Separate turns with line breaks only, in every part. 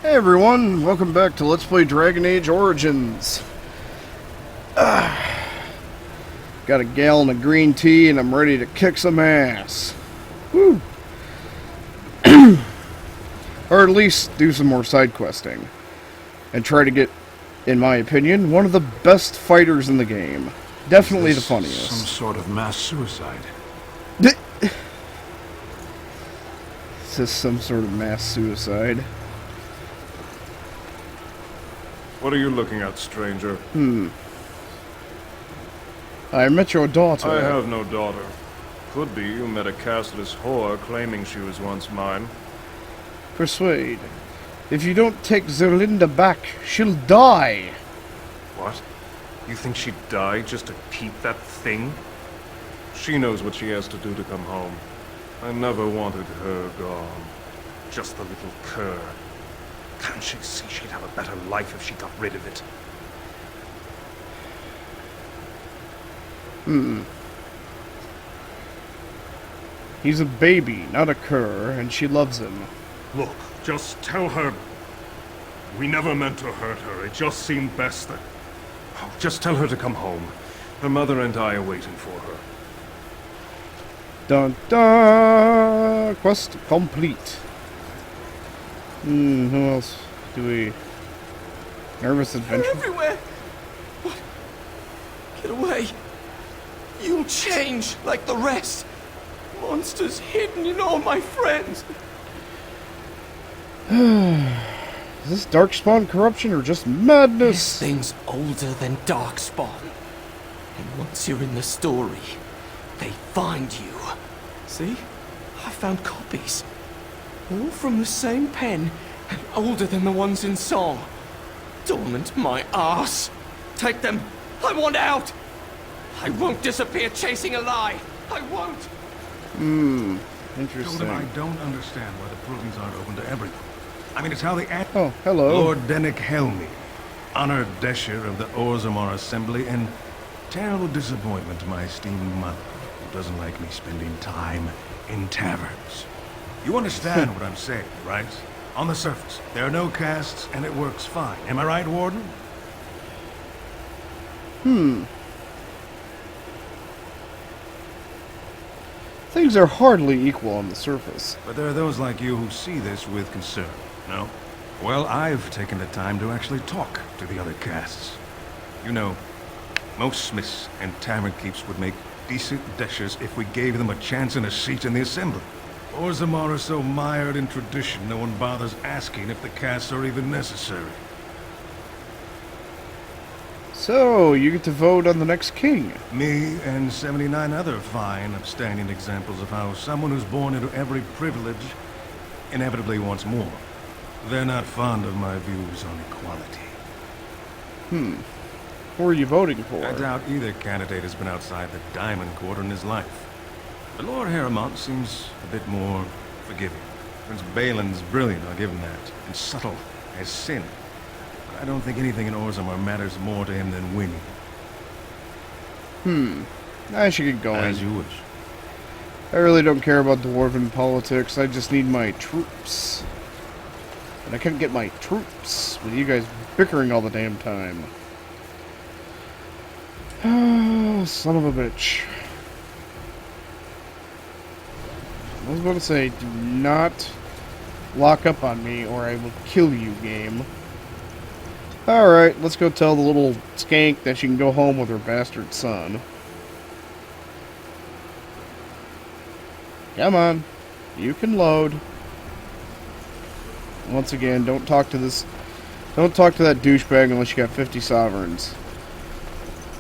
Hey everyone, welcome back to Let's Play Dragon Age Origins. Got a gallon of green tea and I'm ready to kick some ass. Woo! Or at least do some more side questing. And try to get, in my opinion, one of the best fighters in the game. Definitely the funniest.
Some sort of mass suicide.
Is this some sort of mass suicide?
What are you looking at, stranger?
I met your daughter.
I have no daughter. Could be you met a castless whore claiming she was once mine.
Persuade. If you don't take Zerlinda back, she'll die.
What? You think she'd die just to keep that thing? She knows what she has to do to come home. I never wanted her gone. Just the little cur. Can't she see she'd have a better life if she got rid of it?
He's a baby, not a cur, and she loves him.
Look, just tell her... We never meant to hurt her. It just seemed best that... Oh, just tell her to come home. Her mother and I are waiting for her.
Dun dun! Quest complete. Who else do we... Nervous adventure?
They're everywhere! What? Get away! You'll change like the rest! Monsters hidden in all my friends!
Is this Darkspawn corruption or just madness?
This thing's older than Darkspawn. And once you're in the story, they find you. See? I found copies. All from the same pen, and older than the ones in song. Dormant my ass. Take them. I want out. I won't disappear chasing a lie. I won't.
Interesting.
I don't understand why the prisons aren't open to everyone. I mean, it's how the...
Oh, hello.
Lord Dennick Helmi, honored Desher of the Orzel Assembly, and terrible disappointment to my esteemed mother, who doesn't like me spending time in taverns. You understand what I'm saying, right? On the surface, there are no castes, and it works fine. Am I right, Warden?
Things are hardly equal on the surface.
But there are those like you who see this with concern, no? Well, I've taken the time to actually talk to the other castes. You know, most smiths and tavern keeps would make decent deshers if we gave them a chance and a seat in the assembly. Orzammar are so mired in tradition, no one bothers asking if the castes are even necessary.
So, you get to vote on the next king.
Me and 79 other fine, upstanding examples of how someone who's born into every privilege inevitably wants more. They're not fond of my views on equality.
Who are you voting for?
I doubt either candidate has been outside the Diamond Quarter in his life. But Lord Harrimont seems a bit more forgiving. Prince Balin's brilliant, I'll give him that, and subtle as sin. But I don't think anything in Orzammar matters more to him than winning.
I should get going.
As you wish.
I really don't care about dwarven politics. I just need my troops. And I couldn't get my troops with you guys bickering all the damn time. Oh, son of a bitch. I was about to say, do not lock up on me or I will kill you, game. Alright, let's go tell the little skank that she can go home with her bastard son. Come on. You can load. Once again, don't talk to that douchebag unless you got 50 sovereigns.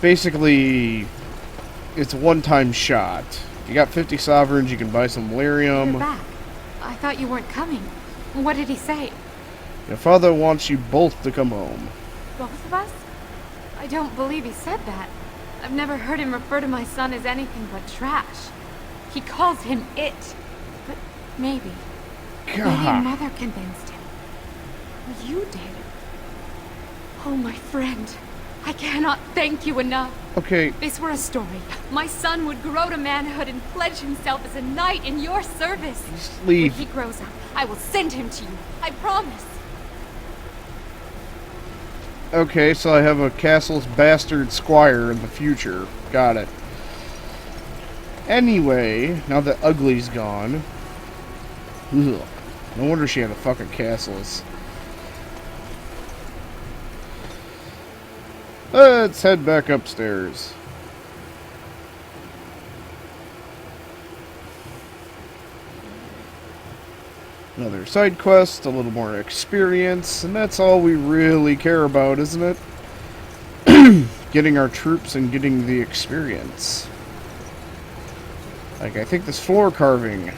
Basically, it's a one-time shot. You got 50 sovereigns, you can buy some lyrium.
You're back. I thought you weren't coming. What did he say?
Your father wants you both to come home.
Both of us? I don't believe he said that. I've never heard him refer to my son as anything but trash. He calls him it. But maybe. Maybe Mother convinced him. Or you did. Oh, my friend. I cannot thank you enough.
Okay.
If this were a story, my son would grow to manhood and pledge himself as a knight in your service.
Just leave.
When he grows up, I will send him to you. I promise.
Okay, so I have a castle's bastard squire in the future. Got it. Anyway, now that Ugly's gone. Ugh. No wonder she had a fucking castles. Let's head back upstairs. Another side quest, a little more experience, and that's all we really care about, isn't it? Getting our troops and getting the experience. Like, I think this floor carving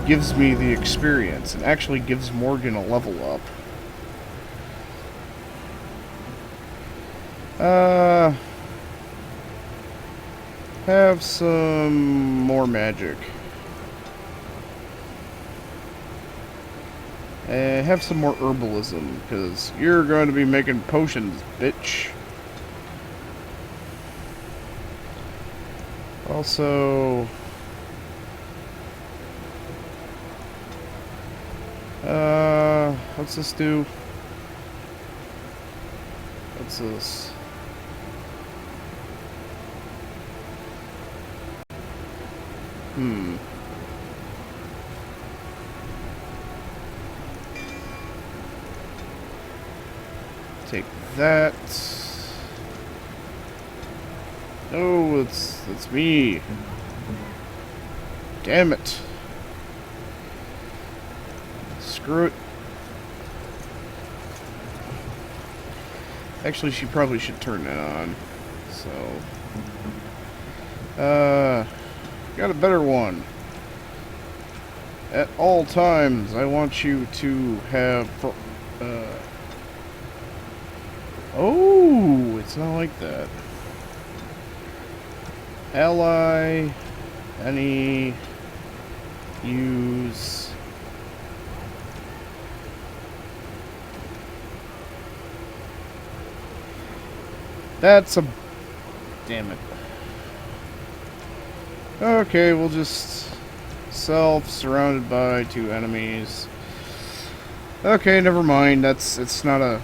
gives me the experience and actually gives Morgan a level up. Have some more magic. Have some more herbalism, because you're going to be making potions, bitch. Also, what's this do? What's this? Take that. Oh, it's me. Damn it. Screw it. Actually, she probably should turn that on. So, got a better one. At all times, I want you to have, oh, it's not like that. Ally, any, use. That's a, damn it. Okay, we'll just self surrounded by 2 enemies. Okay, never mind. It's not a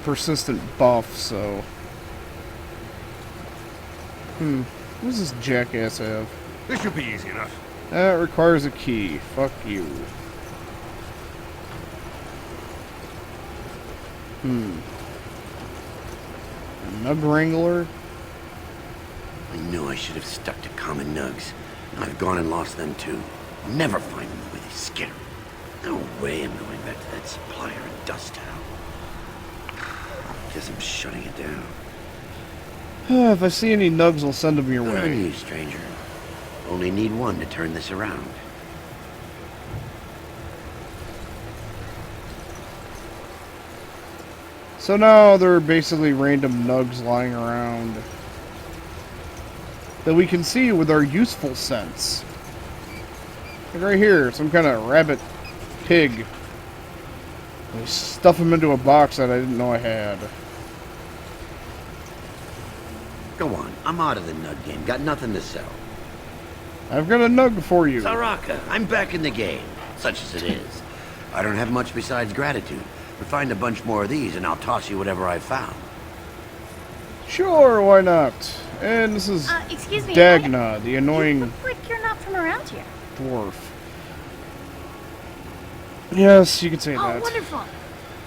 persistent buff, so. What does this jackass have?
This should be easy enough.
That requires a key. Fuck you. Nug Wrangler?
I knew I should have stuck to common nugs. I've gone and lost them too. I'll never find them the way they skitter. No way I'm going back to that supplier in Dust Town. Guess I'm shutting it down.
If I see any nugs, I'll send them your
Good on
way.
you, stranger. Only need one to turn this around.
So now there are basically random nugs lying around that we can see with our useful sense. Like right here, some kind of rabbit pig. We stuff him into a box that I didn't know I had.
Go on, I'm out of the nug game. Got nothing to sell.
I've got a nug for you.
Saraka, I'm back in the game, such as it is. I don't have much besides gratitude, but find a bunch more of these and I'll toss you whatever I've found.
Sure, why not? And this is
Excuse me.
Dagna, the annoying
You look like you're not from around here.
dwarf. Yes, you could say
Oh,
that.
wonderful.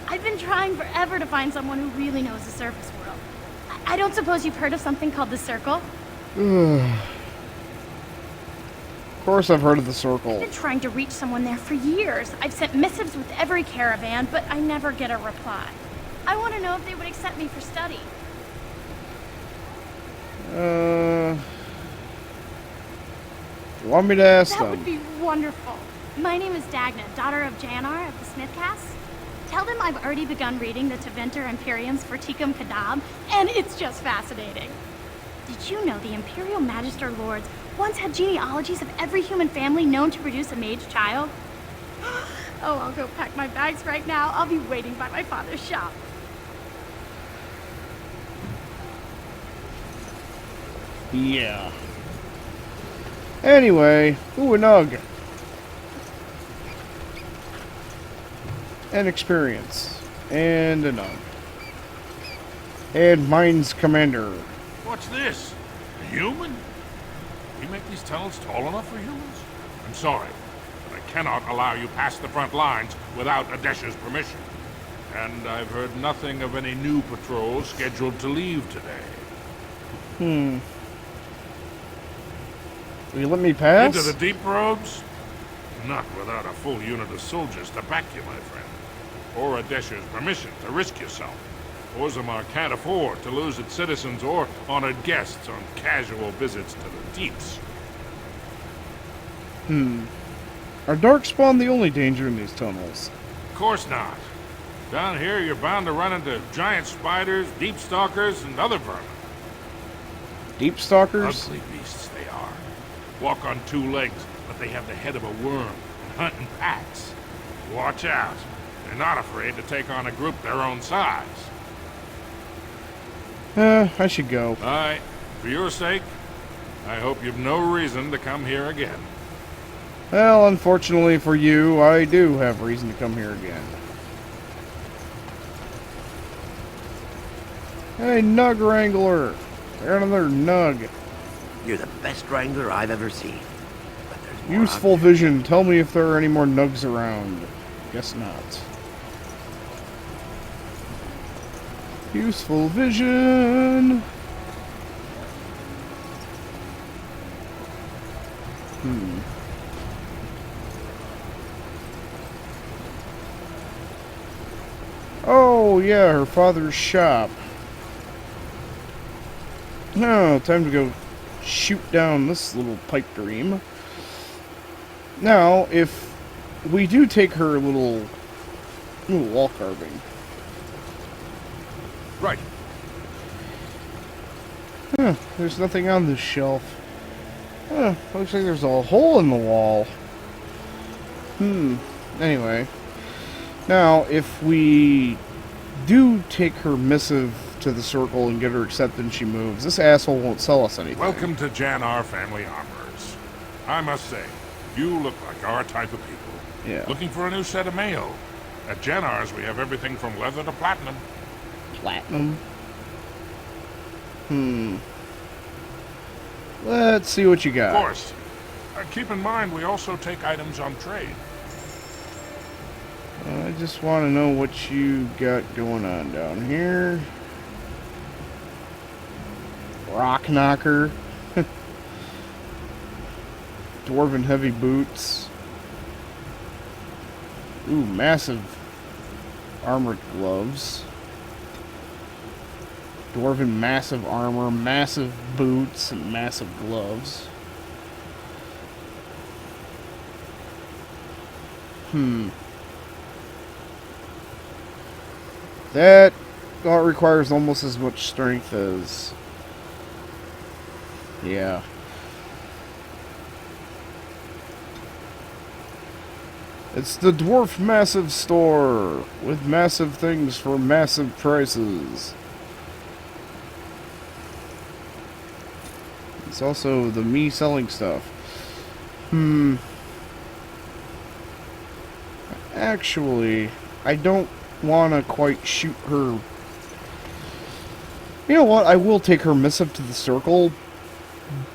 I've been trying forever to find someone who really knows the surface world. I don't suppose you've heard of something called the Circle?
Of course I've heard of the
I've
Circle.
been trying to reach someone there for years. I've sent missives with every caravan, but I never get a reply. I want to know if they would accept me for study.
You want me to ask
That
them?
would be wonderful. My name is Dagna, daughter of Janar of the Smithcast. Tell them I've already begun reading the Tevinter Imperiums for Tikum Kadab, and it's just fascinating. Did you know the Imperial Magister Lords once had genealogies of every human family known to produce a mage child? Oh, I'll go pack my bags right now. I'll be waiting by my father's shop.
Yeah. Anyway, ooh, a nug. And experience. And a nug. And mine's commander.
What's this? A human? We make these tunnels tall enough for humans? I'm sorry, but I cannot allow you past the front lines without Adesha's permission. And I've heard nothing of any new patrols scheduled to leave today.
Will you let me pass?
Into the deep roads? Not without a full unit of soldiers to back you, my friend. Or Adesha's permission to risk yourself. Orzammar can't afford to lose its citizens or honored guests on casual visits to the deeps.
Are darkspawn the only danger in these tunnels?
Of course not. Down here, you're bound to run into giant spiders, deep stalkers, and other vermin.
Deep stalkers?
Ugly beasts they are. Walk on two legs, but they have the head of a worm and hunt in packs. Watch out. They're not afraid to take on a group their own size.
I should go.
Aye, for your sake, I hope you've no reason to come here again.
Well, unfortunately for you, I do have reason to come here again. Hey, Nug Wrangler! I got another Nug.
You're the best wrangler I've ever seen. But there's more
Useful
out there.
vision. Tell me if there are any more Nugs around. Guess not. Useful vision. Oh, yeah, her father's shop. Now, time to go shoot down this little pipe dream. Now, if we do take her little wall carving.
Right.
There's nothing on this shelf. Looks like there's a hole in the wall. Anyway. Now, if we do take her missive to the circle and get her acceptance she moves, this asshole won't sell us anything.
Welcome to Jannar Family Armorers. I must say, you look like our type of people.
Yeah.
Looking for a new set of mail. At Jannar's, we have everything from leather to platinum.
Platinum? Let's see what you got.
Of course. Keep in mind, we also take items on trade.
I just want to know what you got going on down here. Rock knocker. Dwarven heavy boots. Ooh, massive armored gloves. Dwarven massive armor, massive boots, and massive gloves. That requires almost as much strength as... Yeah. It's the Dwarf Massive Store, with massive things for massive prices. It's also the me selling stuff. Actually, I don't want to quite shoot her. You know what? I will take her missive to the circle,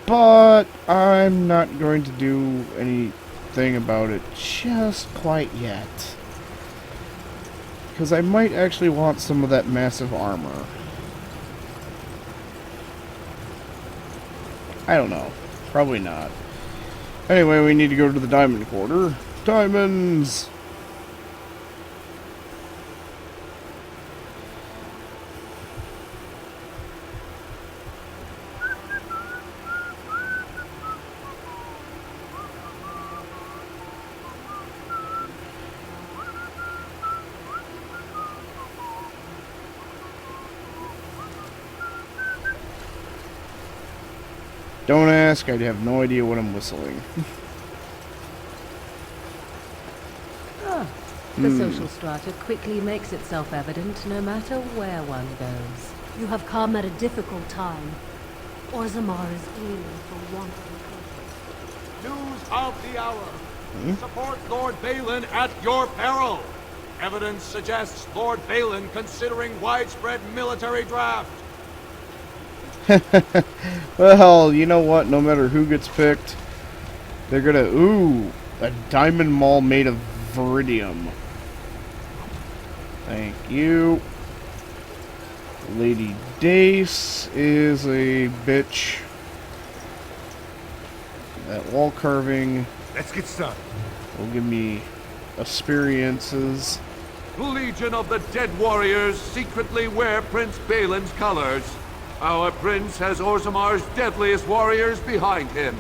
but I'm not going to do anything about it just quite yet. Because I might actually want some of that massive armor. I don't know. Probably not. Anyway, we need to go to the diamond quarter. Diamonds! Don't ask, I have no idea what I'm whistling.
The social strata quickly makes itself evident no matter where one goes.
You have come at a difficult time. Orzammar is ailing for want of
News of the hour. Support Lord Balin at your peril. Evidence suggests Lord Balin considering widespread military draft.
Well, you know what? No matter who gets picked, they're gonna... Ooh, a diamond maul made of viridium. Thank you. Lady Dace is a bitch. That wall carving
Let's get started.
will give me experiences.
Legion of the Dead Warriors secretly wear Prince Balin's colors. Our prince has Orzamar's deadliest warriors behind him.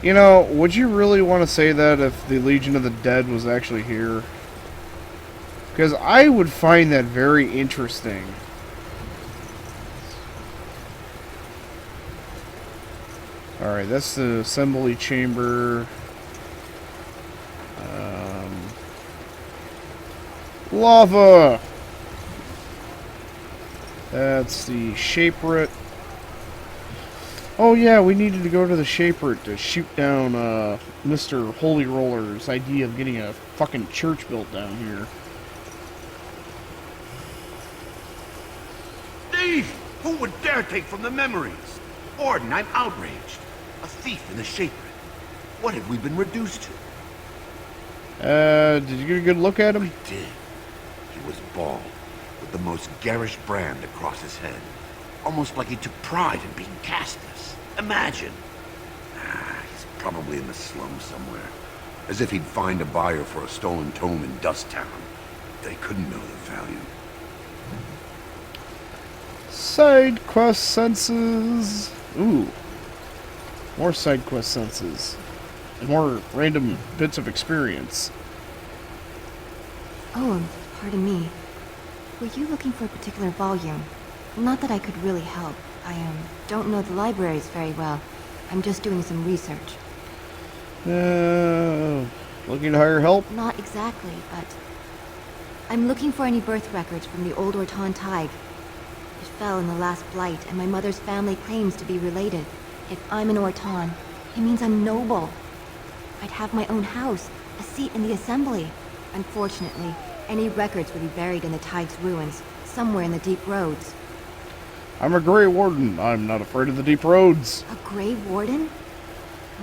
You know, would you really want to say that if the Legion of the Dead was actually here? Because I would find that very interesting. Alright, that's the assembly chamber. Lava! That's the Shaperate. Oh yeah, we needed to go to the Shaperate to shoot down Mr. Holy Roller's idea of getting a fucking church built down here.
Thief! Who would dare take from the memories? Orden, I'm outraged. A thief in the Shaperate. What have we been reduced to?
Did you get a good look at him?
I did. He was bald, with the most garish brand across his head. Almost like he took pride in being castless. Imagine. He's probably in the slums somewhere. As if he'd find a buyer for a stolen tome in Dust Town. They couldn't know the value.
Side quest senses. Ooh. More side quest senses. And more random bits of experience.
Oh, pardon me. Were you looking for a particular volume? Not that I could really help. I don't know the libraries very well. I'm just doing some research.
Looking to hire help?
Not exactly, but... I'm looking for any birth records from the old Orton Tig. It fell in the last blight, and my mother's family claims to be related. If I'm an Orton, it means I'm noble. I'd have my own house, a seat in the assembly. Unfortunately, any records would be buried in the Tig's ruins, somewhere in the deep roads.
I'm a Grey Warden. I'm not afraid of the deep roads.
A Grey Warden?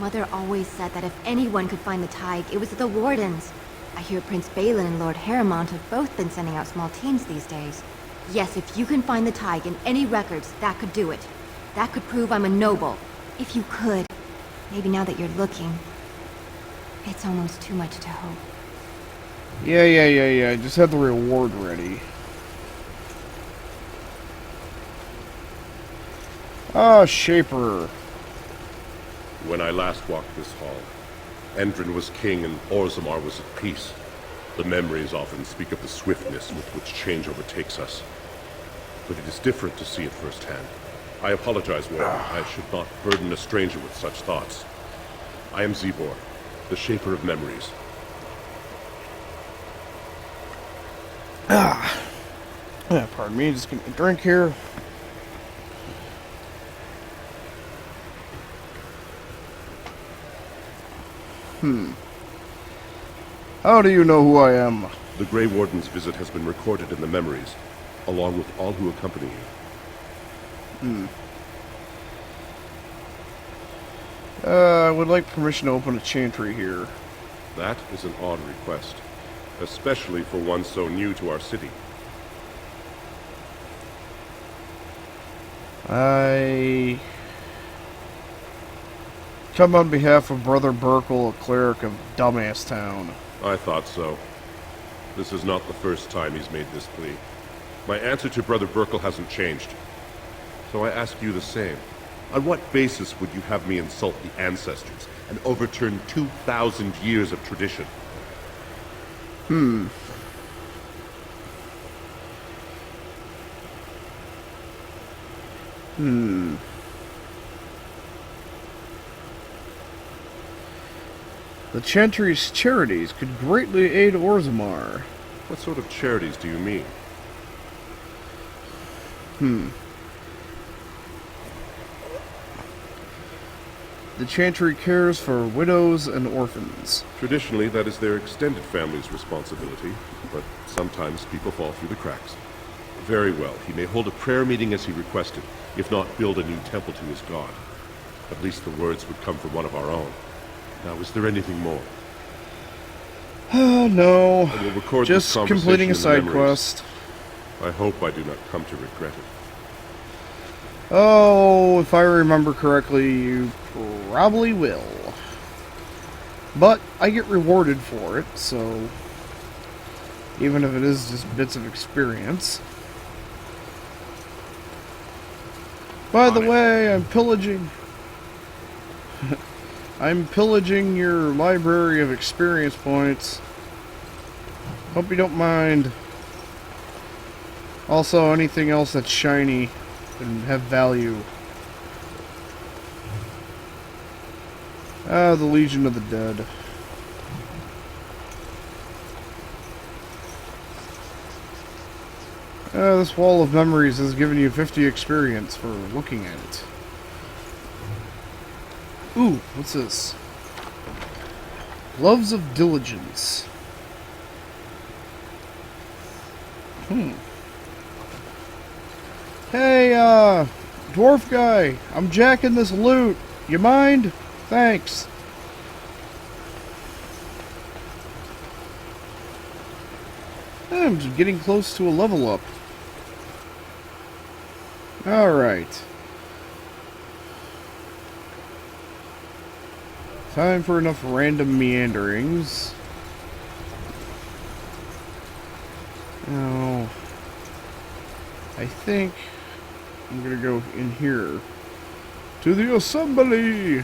Mother always said that if anyone could find the Tig, it was the Wardens. I hear Prince Balin and Lord Harrimont have both been sending out small teams these days. Yes, if you can find the Tig in any records, that could do it. That could prove I'm a noble. If you could. Maybe now that you're looking. It's almost too much to hope.
Yeah. Just have the reward ready. Ah, Shaper.
When I last walked this hall, Endrin was king and Orzammar was at peace. The memories often speak of the swiftness with which change overtakes us. But it is different to see it firsthand. I apologize, Warden. I should not burden a stranger with such thoughts. I am Zebor, the Shaper of Memories.
Pardon me, just getting a drink here. How do you know who I am?
The Grey Warden's visit has been recorded in the memories, along with all who accompany you.
I would like permission to open a chantry here.
That is an odd request, especially for one so new to our city.
I come on behalf of Brother Burkle, a cleric of Dumbass Town.
I thought so. This is not the first time he's made this plea. My answer to Brother Burkle hasn't changed. So I ask you the same. On what basis would you have me insult the ancestors and overturn 2,000 years of tradition?
The Chantry's charities could greatly aid Orzammar.
What sort of charities do you mean?
The Chantry cares for widows and orphans.
Traditionally, that is their extended family's responsibility, but sometimes people fall through the cracks. Very well, he may hold a prayer meeting as he requested, if not build a new temple to his god. At least the words would come from one of our own. Now, is there anything more?
No.
I will record
Just
this conversation
completing a
in the
side
memories.
quest.
I hope I do not come to regret it.
Oh, if I remember correctly, you probably will. But I get rewarded for it, so even if it is just bits of experience. By the way, I'm pillaging. I'm pillaging your library of experience points. Hope you don't mind. Also, anything else that's shiny and have value. Ah, the Legion of the Dead. This wall of memories has given you 50 experience for looking at it. Ooh, what's this? Gloves of Diligence. Hey, dwarf guy, I'm jacking this loot. You mind? Thanks. I'm just getting close to a level up. Alright. Time for enough random meanderings. Now, I think I'm gonna go in here to the assembly.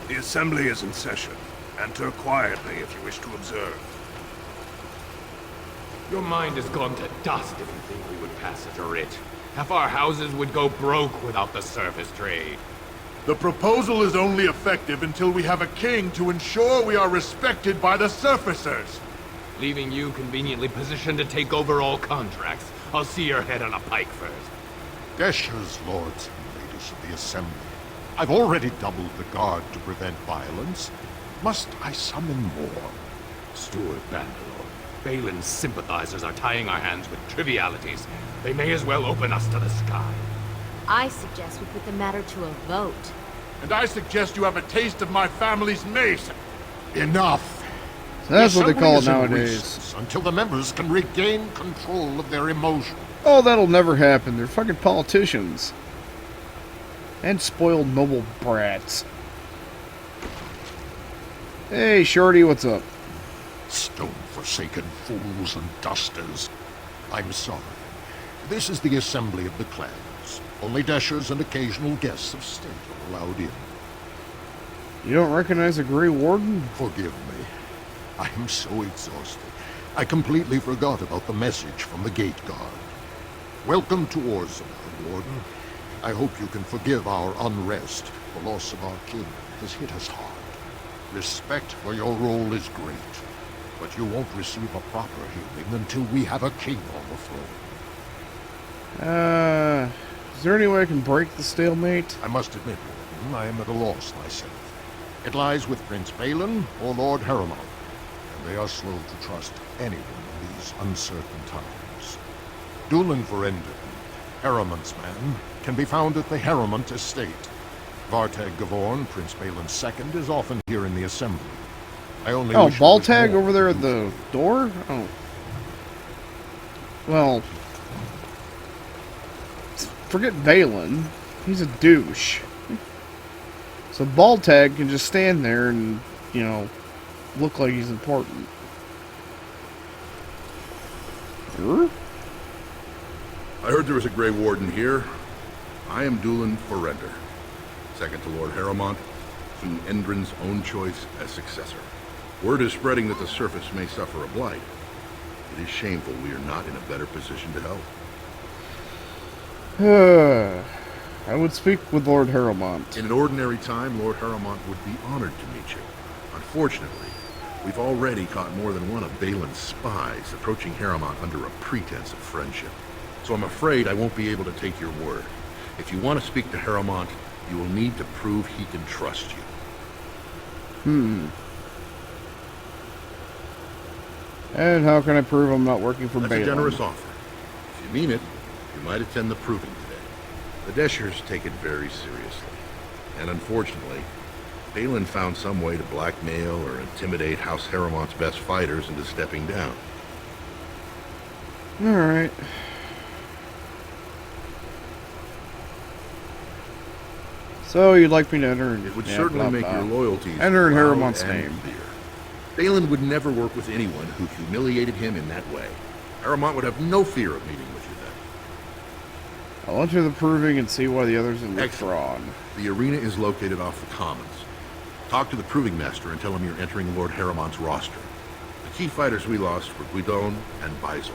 The assembly is in session. Enter quietly if you wish to observe.
Your mind has gone to dust if you think we would pass such a writ. Half our houses would go broke without the service trade.
The proposal is only effective until we have a king to ensure we are respected by the surfacers.
Leaving you conveniently positioned to take over all contracts, I'll see your head on a pike first.
Deshers, lords and ladies of the assembly. I've already doubled the guard to prevent violence. Must I summon more?
Steward Bangalore, Balin's sympathizers are tying our hands with trivialities. They may as well open us to the sky.
I suggest we put the matter to a vote.
And I suggest you have a taste of my family's mace.
Enough!
That's
The
what they call it
assembly is in
nowadays.
recess until the members can regain control of their emotions.
Oh, that'll never happen. They're fucking politicians. And spoiled noble brats. Hey, Shorty, what's up?
Stone-forsaken fools and dusters. I'm sorry. This is the assembly of the clans. Only Deshers and occasional guests of state are allowed in.
You don't recognize a Grey Warden?
Forgive me. I am so exhausted. I completely forgot about the message from the gate guard. Welcome to Orzel, Warden. I hope you can forgive our unrest. The loss of our king has hit us hard. Respect for your role is great, but you won't receive a proper healing until we have a king on the throne.
Is there any way I can break the stalemate?
I must admit, Warden, I am at a loss myself. It lies with Prince Balin or Lord Harriman, and they are slow to trust anyone in these uncertain times. Doolin Verendon, Harriman's man, can be found at the Harriman estate. Vartag Gavorn, Prince Balin's second, is often here in the assembly. I only
Oh,
wish there was
Baltag
more
over there
to
at
do.
the door? Oh. Well, forget Balin. He's a douche. So Baltag can just stand there and, you know, look like he's important. Huh?
I heard there was a Grey Warden here. I am Doolin Verender, second to Lord Harriman, King Endrin's own choice as successor. Word is spreading that the surface may suffer a blight. It is shameful we are not in a better position to help.
I would speak with Lord Harriman.
In an ordinary time, Lord Harriman would be honored to meet you. Unfortunately, we've already caught more than one of Balin's spies approaching Harriman under a pretense of friendship. So I'm afraid I won't be able to take your word. If you want to speak to Harrowmont, you will need to prove he can trust you.
And how can I prove I'm not working for
That's
Balin?
a generous offer. If you mean it, you might attend the proving today. The Deschers take it very seriously. And unfortunately, Balin found some way to blackmail or intimidate House Harrowmont's best fighters into stepping down.
Alright. So you'd like me to enter?
It would certainly make your loyalties
enter in
loud
Harrowmont's
and
name.
clear. Balin would never work with anyone who humiliated him in that way. Harrowmont would have no fear of meeting with you then.
I'll enter the proving and see why the others are withdrawn.
The arena is located off the Commons. Talk to the proving master and tell him you're entering Lord Harrowmont's roster. The key fighters we lost were Doolin and Beisel.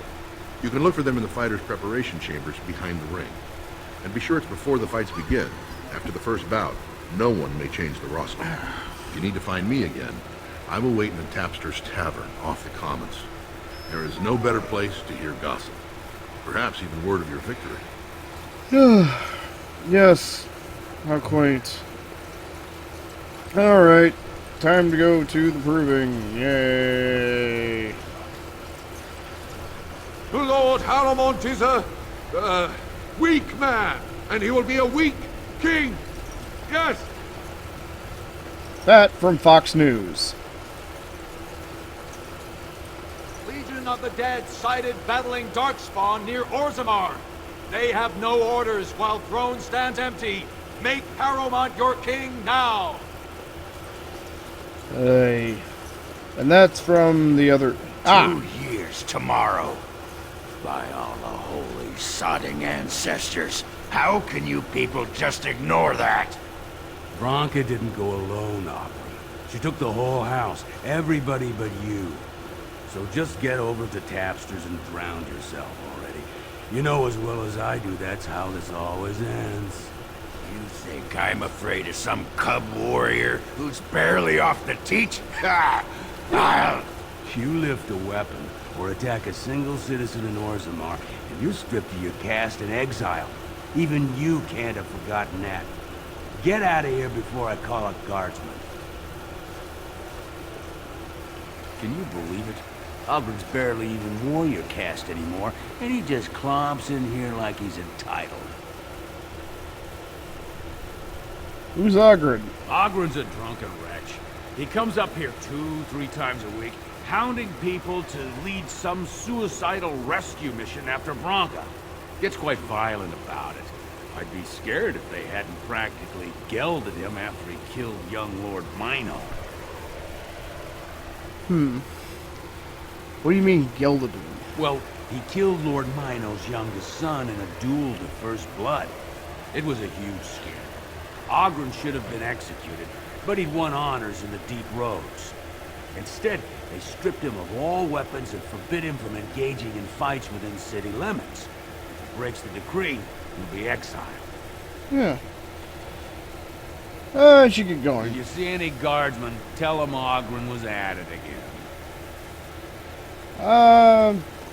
You can look for them in the fighters' preparation chambers behind the ring. And be sure it's before the fights begin. After the first bout, no one may change the roster. If you need to find me again, I will wait in the Tapster's Tavern off the Commons. There is no better place to hear gossip. Perhaps even word of your victory.
Yes. How quaint. Alright. Time to go to the proving. Yay.
Lord Harrowmont is a weak man, and he will be a weak king. Yes.
That from Fox News.
Legion of the Dead sighted battling Darkspawn near Orzammar. They have no orders while throne stands empty. Make Harrowmont your king now.
And that's from the other...
2 years tomorrow. By all the holy sodding ancestors, how can you people just ignore that?
Bronca didn't go alone, Opera. She took the whole house, everybody but you. So just get over to Tapster's and drown yourself already. You know as well as I do that's how this always ends.
You think I'm afraid of some cub warrior who's barely off the teat? Ha! I'll...
You lift a weapon or attack a single citizen in Orzammar, and you're stripped of your caste and exiled. Even you can't have forgotten that. Get out of here before I call a guardsman. Can you believe it? Ogren's barely even warrior caste anymore, and he just clomps in here like he's entitled.
Who's Ogren?
Ogren's a drunken wretch. He comes up here 2-3 times a week, hounding people to lead some suicidal rescue mission after Bronca. Gets quite violent about it. I'd be scared if they hadn't practically gelded him after he killed young Lord Mino.
What do you mean, gelded him?
Well, he killed Lord Mino's youngest son in a duel to first blood. It was a huge scare. Ogren should have been executed, but he'd won honors in the deep roads. Instead, they stripped him of all weapons and forbid him from engaging in fights within city limits. If he breaks the decree, he'll be exiled.
Yeah. I should get going.
If you see any guardsmen, tell them Ogren was at it again.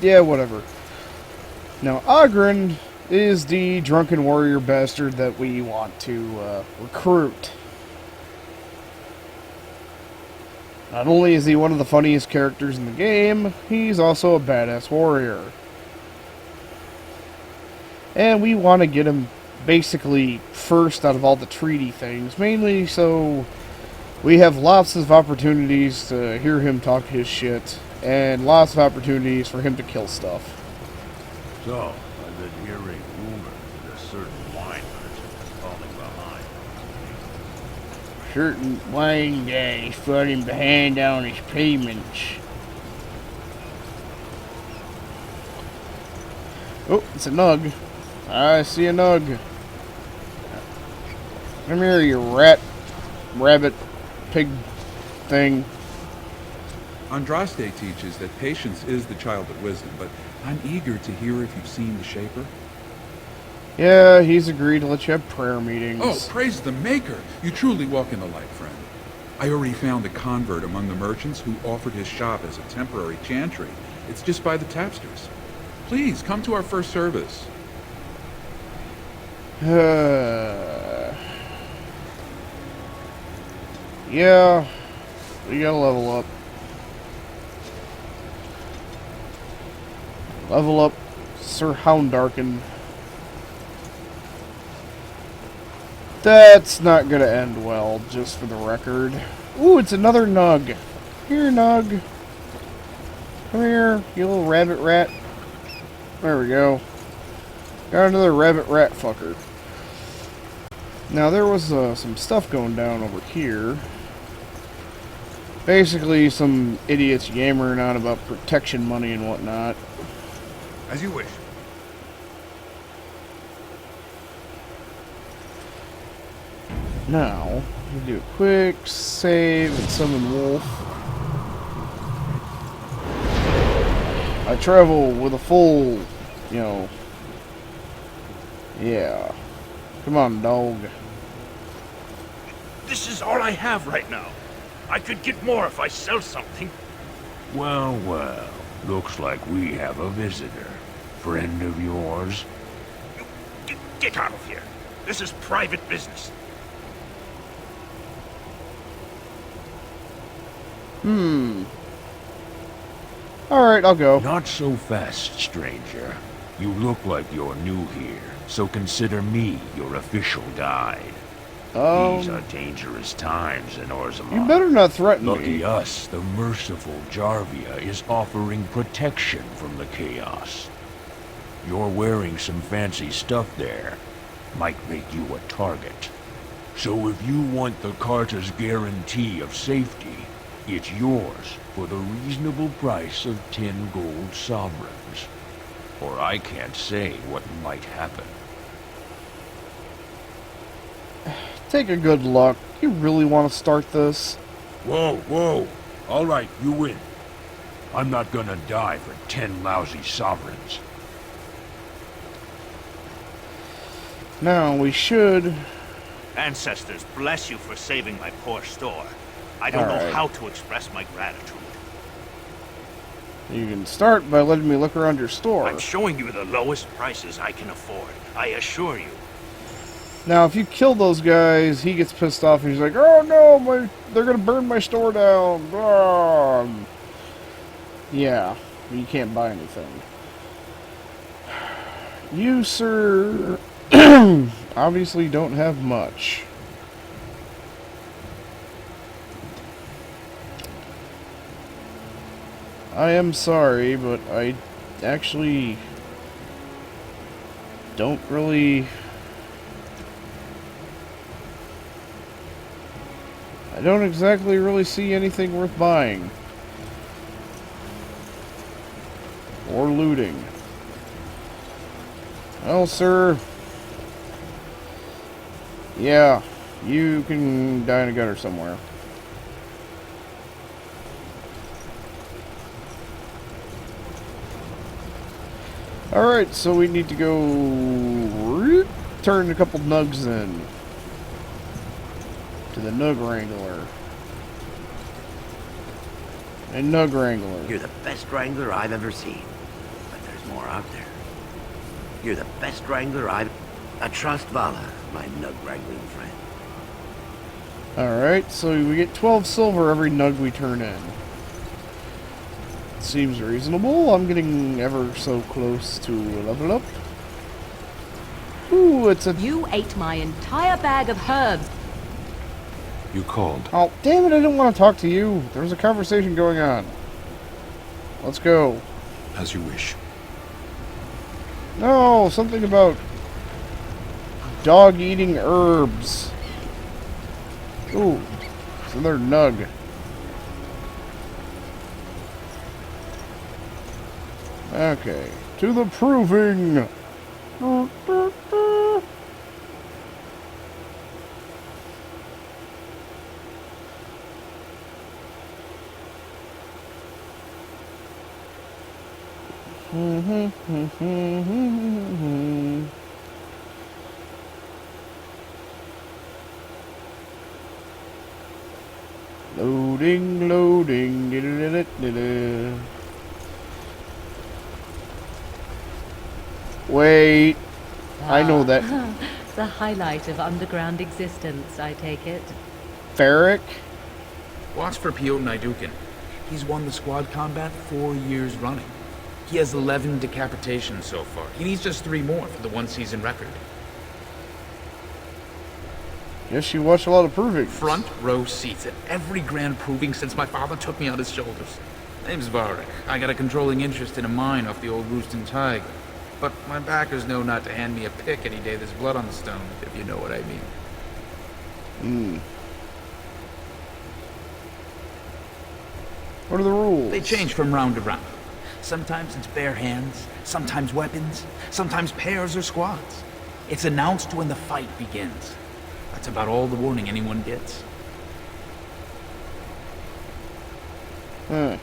Yeah, whatever. Now, Ogren is the drunken warrior bastard that we want to recruit. Not only is he one of the funniest characters in the game, he's also a badass warrior. And we want to get him basically first out of all the treaty things, mainly so we have lots of opportunities to hear him talk his shit, and lots of opportunities for him to kill stuff.
So, I've been hearing rumors that a certain wine merchant is falling behind.
Certain wine guy is falling behind on his payments. Oh, it's a nug. I see a nug. Come here, you rabbit, pig thing.
Andraste teaches that patience is the child of wisdom, but I'm eager to hear if you've seen the Shaper.
Yeah, he's agreed to let you have prayer meetings.
Oh, praise the Maker! You truly walk in the light, friend. I already found a convert among the merchants who offered his shop as a temporary chantry. It's just by the tapsters. Please, come to our first service.
Yeah, we gotta level up. Level up Sir Houndarkin. That's not gonna end well, just for the record. Ooh, it's another Nug. Here, Nug. Come here, you little rabbit rat. There we go. Got another rabbit rat fucker. Now, there was some stuff going down over here. Basically, some idiots yammering on about protection money and whatnot.
As you wish.
Now, we do a quick save and summon Wolf. I travel with a full, you know... Yeah. Come on, dog.
This is all I have right now. I could get more if I sell something.
Well, well. Looks like we have a visitor. Friend of yours?
Get out of here. This is private business.
Alright, I'll go.
Not so fast, stranger. You look like you're new here, so consider me your official guide. These are dangerous times in Orzammar.
You better not threaten me.
Lucky us, the merciful Jarvia is offering protection from the chaos. You're wearing some fancy stuff there. Might make you a target. So if you want the Carta's guarantee of safety, it's yours for the reasonable price of 10 gold sovereigns. Or I can't say what might happen.
Take a good look. You really want to start this?
Whoa, whoa. All right, you win. I'm not gonna die for 10 lousy sovereigns.
Now, we should...
Ancestors, bless you for saving my poor store. I don't know how to express my gratitude.
You can start by letting me look around your store.
I'm showing you the lowest prices I can afford. I assure you.
Now, if you kill those guys, he gets pissed off and he's like, "Oh no, they're gonna burn my store down." Yeah, you can't buy anything. You, sir, obviously don't have much. I am sorry, but I actually don't really... I don't exactly really see anything worth buying. Or looting. Well, sir. Yeah, you can die in a gutter somewhere. Alright, so we need to go turn a couple nugs in to the Nug Wrangler. And Nug Wrangler.
You're the best wrangler I've ever seen. But there's more out there. You're the best wrangler I've... I trust Vala, my Nug wrangling friend.
Alright, so we get 12 silver every Nug we turn in. Seems reasonable. I'm getting ever so close to a level up. Ooh, it's a...
You ate my entire bag of herbs.
You called.
Oh, damn it, I didn't want to talk to you. There was a conversation going on. Let's go.
As you wish.
No, something about dog eating herbs. Ooh, it's another Nug. Okay, to the proving. Loading, loading. Wait, I know that.
the highlight of underground existence, I take it.
Ferric?
Watch for Piotr Dukan. He's won the squad combat 4 years running. He has 11 decapitations so far. He needs just 3 more for the one-season record.
Guess you watch a lot of proving.
Front row seats at every grand proving since my father took me on his shoulders. Name's Varric. I got a controlling interest in a mine off the old Roostin Tig. But my backers know not to hand me a pick any day there's blood on the stone, if you know what I mean.
What are the rules?
They change from round to round. Sometimes it's bare hands, sometimes weapons, sometimes pairs or squads. It's announced when the fight begins. That's about all the warning anyone gets.
You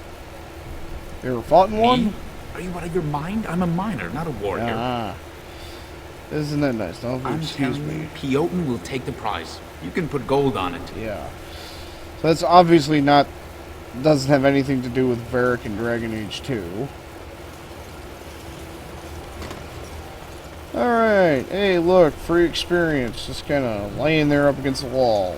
ever fought in one?
Me? Are you out of your mind? I'm a miner, not a warrior.
Isn't that nice? Don't excuse me.
Piotr will take the prize. You can put gold on it.
Yeah. So that's obviously not... doesn't have anything to do with Varric and Dragon Age 2. Alright. Hey, look. Free experience. Just kind of laying there up against the wall.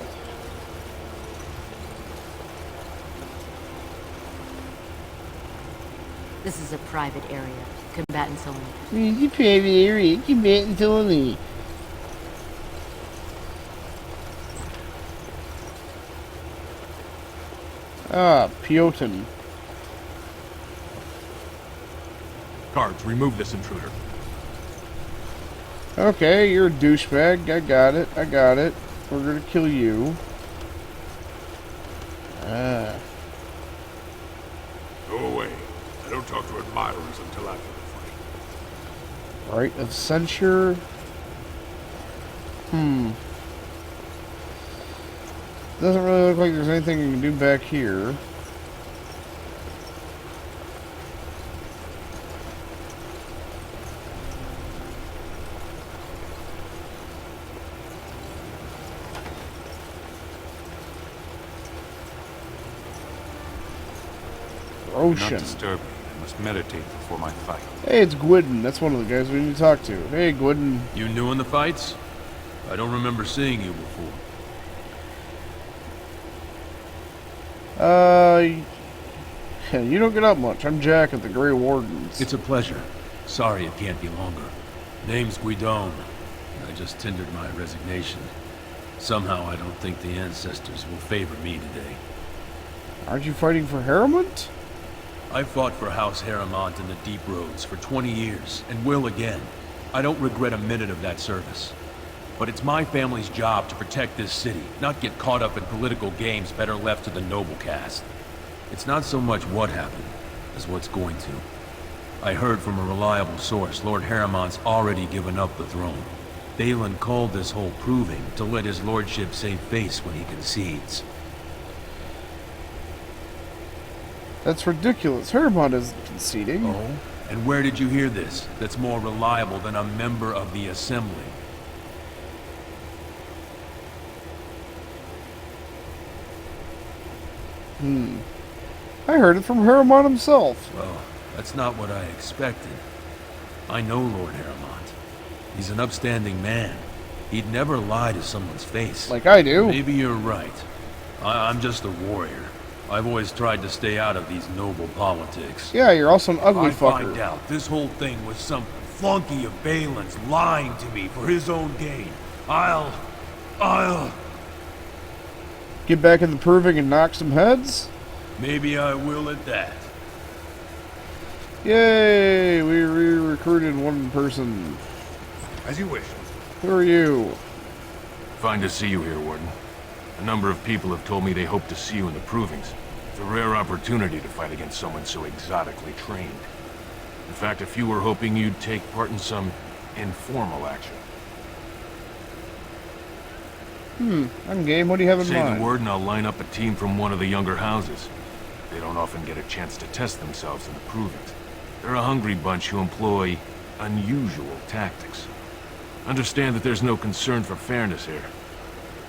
This is a private area. Combatants only.
It's a private area. Combatants only. Ah, Piotr.
Guards, remove this intruder.
Okay, you're a douchebag. I got it. I got it. We're gonna kill you.
Go away. I don't talk to admirers until after the fight.
Right of censure. Doesn't really look like there's anything you can do back here. Ocean.
Not disturb me. I must meditate before my fight.
Hey, it's Gwydden. That's one of the guys we need to talk to. Hey, Gwydden.
You new in the fights? I don't remember seeing you before.
You don't get up much. I'm Jack of the Grey Wardens.
It's a pleasure. Sorry it can't be longer. Name's Guidon. I just tendered my resignation. Somehow I don't think the ancestors will favor me today.
Aren't you fighting for Harrowmont?
I fought for House Harrowmont in the Deep Roads for 20 years, and will again. I don't regret a minute of that service. But it's my family's job to protect this city, not get caught up in political games better left to the noble caste. It's not so much what happened, as what's going to. I heard from a reliable source Lord Harrowmont's already given up the throne. Balin called this whole proving to let his lordship save face when he concedes.
That's ridiculous. Harrowmont isn't conceding.
Oh? And where did you hear this? That's more reliable than a member of the Assembly.
I heard it from Harrowmont himself.
Well, that's not what I expected. I know Lord Harrowmont. He's an upstanding man. He'd never lie to someone's face.
Like I do.
Maybe you're right. I'm just a warrior. I've always tried to stay out of these noble politics.
Yeah, you're also an ugly
fucker. I
fucker.
find out this whole thing was some flunky of Balin's lying to me for his own gain. I'll...
Get back in the proving and knock some heads?
Maybe I will at that.
Yay! We recruited one person.
As you wish.
Who are you?
Fine to see you here, Warden. A number of people have told me they hope to see you in the provings. It's a rare opportunity to fight against someone so exotically trained. In fact, a few were hoping you'd take part in some informal action.
I'm game. What do you have in
Say
mind?
the word and I'll line up a team from one of the younger houses. They don't often get a chance to test themselves in the provings. They're a hungry bunch who employ unusual tactics. Understand that there's no concern for fairness here.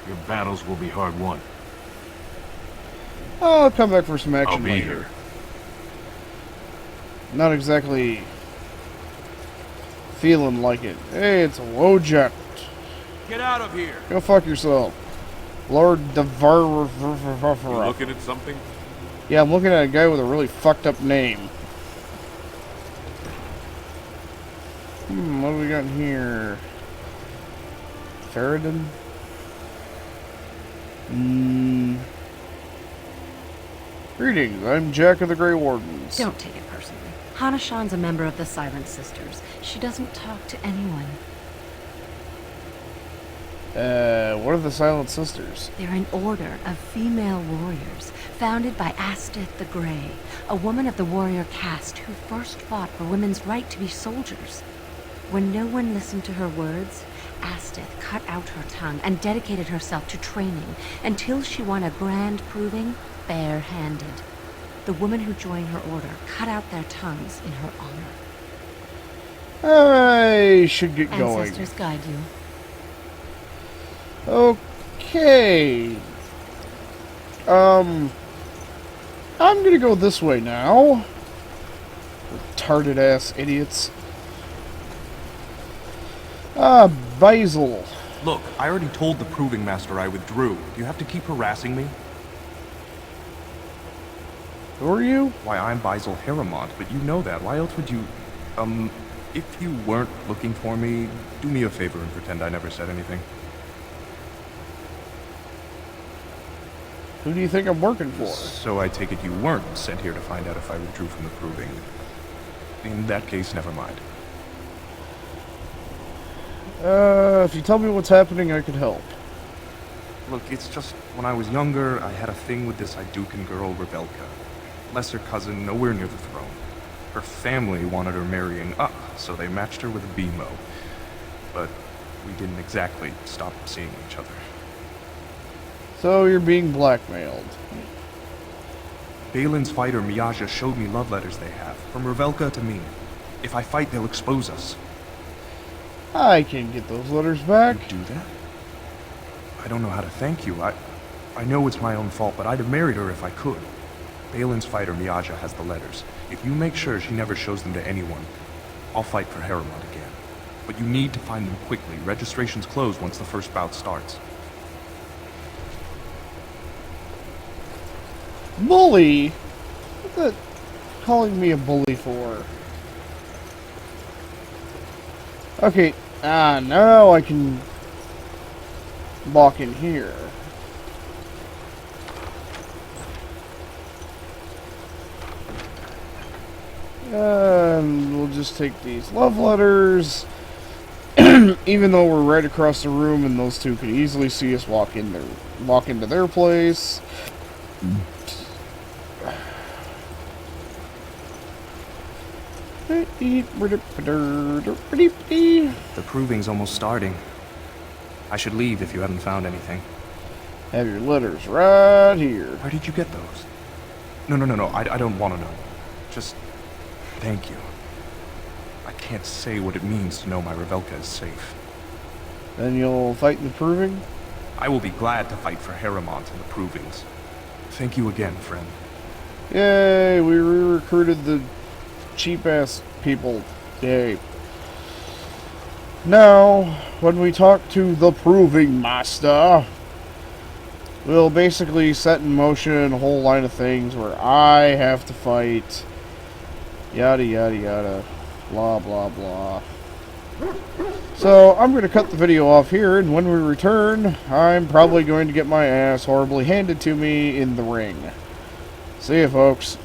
Your battles will be hard won.
I'll come back for some action
I'll be
later.
here.
Not exactly feeling like it. Hey, it's a Wojak.
Get out of here!
Go fuck yourself. Lord Devar...
You looking at something?
Yeah, I'm looking at a guy with a really fucked up name. What do we got in here? Faradin? Greetings, I'm Jack of the Grey Wardens.
Don't take it personally. Hana-shan's a member of the Silent Sisters. She doesn't talk to anyone.
What are the Silent Sisters?
They're an order of female warriors, founded by Astith the Grey, a woman of the warrior caste who first fought for women's right to be soldiers. When no one listened to her words, Astith cut out her tongue and dedicated herself to training until she won a grand proving bare-handed. The women who joined her order cut out their tongues in her honor.
I should get going.
Ancestors guide you.
Okay. I'm gonna go this way now. Retarded ass idiots. Beisel.
Look, I already told the Proving Master I withdrew. Do you have to keep harassing me?
Who are you?
Why, I'm Beisel Haremont, but you know that. Why else would you... if you weren't looking for me, do me a favor and pretend I never said anything.
Who do you think I'm working for?
So I take it you weren't sent here to find out if I withdrew from the Proving. In that case, never mind.
If you tell me what's happening, I could help.
Look, it's just, when I was younger, I had a thing with this Dukan girl, Revelka. Lesser cousin, nowhere near the throne. Her family wanted her marrying up, so they matched her with a BMO. But we didn't exactly stop seeing each other.
So you're being blackmailed.
Balin's fighter, Miyaja, showed me love letters they have, from Revelka to me. If I fight, they'll expose us.
I can get those letters back.
You do that? I don't know how to thank you. I know it's my own fault, but I'd have married her if I could. Balin's fighter, Miyaja, has the letters. If you make sure she never shows them to anyone, I'll fight for Haremont again. But you need to find them quickly. Registrations close once the first bout starts.
Bully? What's that calling me a bully for? Okay, now I can walk in here. And we'll just take these love letters. Even though we're right across the room and those two could easily see us walk into their place.
The proving's almost starting. I should leave if you haven't found anything.
Have your letters right here.
Where did you get those? No, I don't want to know. Just thank you. I can't say what it means to know my Revelka is safe.
Then you'll fight in the proving?
I will be glad to fight for Haremont in the provings. Thank you again, friend.
Yay, we re-recruited the cheap-ass people. Yay. Now, when we talk to the Proving Master, we'll basically set in motion a whole line of things where I have to fight, yada yada yada, blah blah blah. So, I'm going to cut the video off here, and when we return, I'm probably going to get my ass horribly handed to me in the ring. See ya, folks.